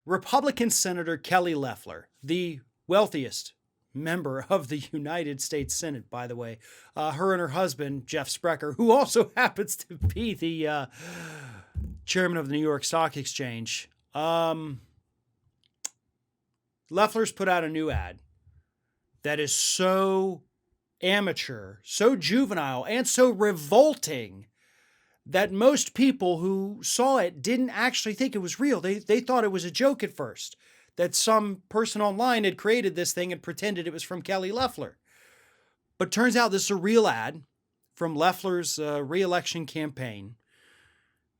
Republican Senator Kelly Loeffler, the wealthiest member of the United States Senate, by the way, her and her husband, Jeff Sprecher, who also happens to be the chairman of the New York Stock Exchange. Loeffler's put out a new ad that is so amateur, so juvenile, and so revolting that most people who saw it didn't actually think it was real. They thought it was a joke at first, that some person online had created this thing and pretended it was from Kelly Loeffler. But turns out this is a real ad from Loeffler's re-election campaign.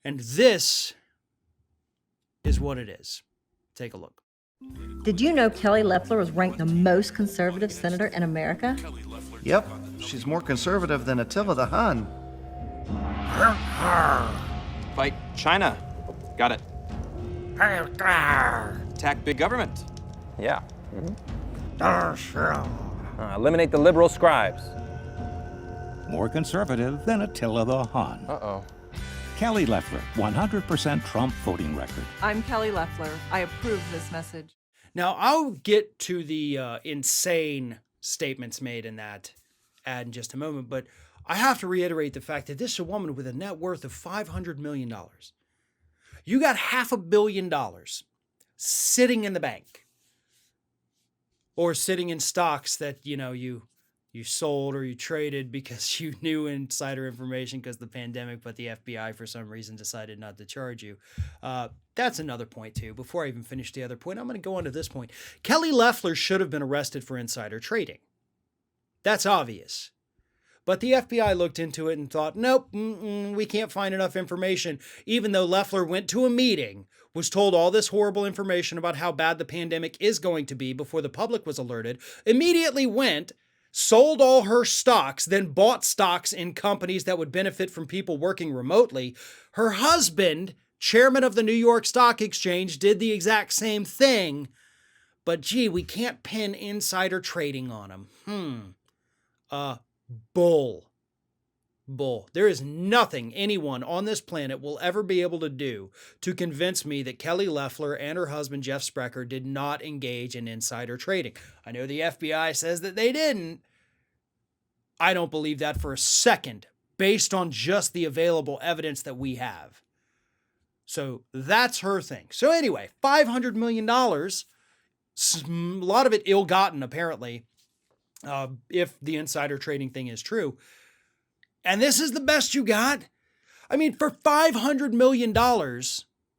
And this is what it is. Take a look. Did you know Kelly Loeffler was ranked the most conservative senator in America? Yep, she's more conservative than Attila the Hun. Fight China. Got it. Attack big government. Yeah. Eliminate the liberal scribes. More conservative than Attila the Hun. Uh-oh. Kelly Loeffler, 100% Trump voting record. I'm Kelly Loeffler. I approve this message. Now, I'll get to the insane statements made in that ad in just a moment, but I have to reiterate the fact that this is a woman with a net worth of $500 million. You got $500 million sitting in the bank or sitting in stocks that, you sold or you traded because you knew insider information because the pandemic, but the FBI for some reason decided not to charge you. That's another point too. Before I even finish the other point, I'm going to go on to this point. Kelly Loeffler should have been arrested for insider trading. That's obvious. But the FBI looked into it and thought, nope, we can't find enough information, even though Loeffler went to a meeting, was told all this horrible information about how bad the pandemic is going to be before the public was alerted, immediately went, sold all her stocks, then bought stocks in companies that would benefit from people working remotely. Her husband, chairman of the New York Stock Exchange, did the exact same thing. But gee, we can't pin insider trading on him. Bull. There is nothing anyone on this planet will ever be able to do to convince me that Kelly Loeffler and her husband Jeff Sprecher did not engage in insider trading. I know the FBI says that they didn't. I don't believe that for a second, based on just the available evidence that we have. So that's her thing. So anyway, $500 million, a lot of it ill-gotten apparently, if the insider trading thing is true. And this is the best you got? I mean, for $500 million,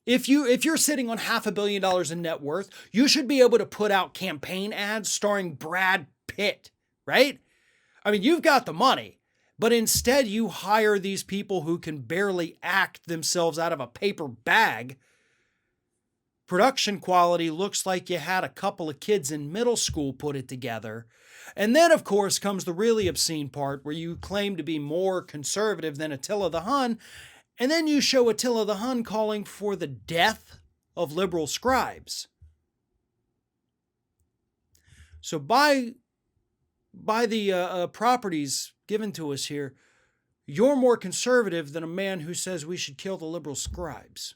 if you're sitting on $500 million in net worth, you should be able to put out campaign ads starring Brad Pitt, right? I mean, you've got the money, but instead you hire these people who can barely act themselves out of a paper bag. Production quality looks like you had a couple of kids in middle school put it together. And then, of course, comes the really obscene part where you claim to be more conservative than Attila the Hun, and then you show Attila the Hun calling for the death of liberal scribes. So by the properties given to us here, you're more conservative than a man who says we should kill the liberal scribes.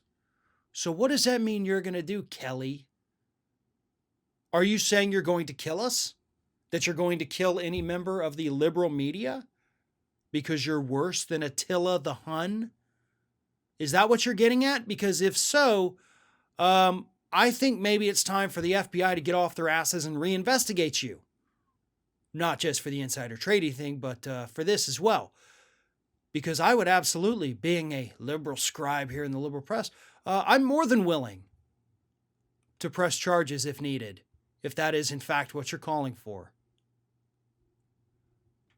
So what does that mean you're going to do, Kelly? Are you saying you're going to kill us? That you're going to kill any member of the liberal media because you're worse than Attila the Hun? Is that what you're getting at? Because if so, I think maybe it's time for the FBI to get off their asses and reinvestigate you. Not just for the insider trading thing, but for this as well. Because I would absolutely, being a liberal scribe here in the liberal press, I'm more than willing to press charges if needed, if that is in fact what you're calling for.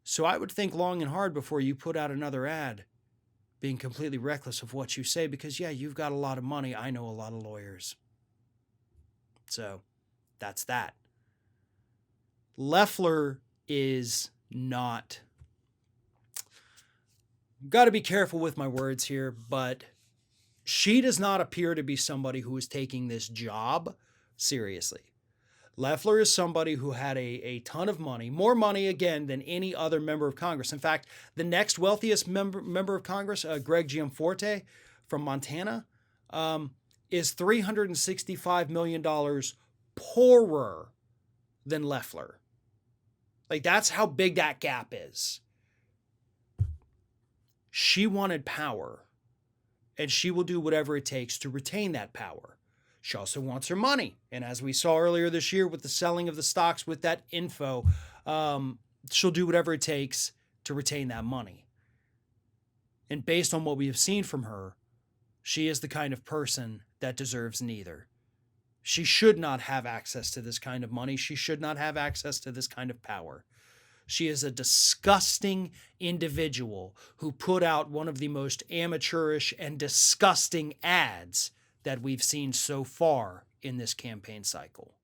So I would think long and hard before you put out another ad, being completely reckless of what you say, because yeah, you've got a lot of money. I know a lot of lawyers. So that's that. Loeffler is not... Got to be careful with my words here, but she does not appear to be somebody who is taking this job seriously. Loeffler is somebody who had a ton of money, more money again than any other member of Congress. In fact, the next wealthiest member of Congress, Greg Gianforte from Montana, is $365 million poorer than Loeffler. Like, that's how big that gap is. She wanted power, and she will do whatever it takes to retain that power. She also wants her money. And as we saw earlier this year with the selling of the stocks with that info, she'll do whatever it takes to retain that money. And based on what we have seen from her, she is the kind of person that deserves neither. She should not have access to this kind of money. She should not have access to this kind of power. She is a disgusting individual who put out one of the most amateurish and disgusting ads that we've seen so far in this campaign cycle.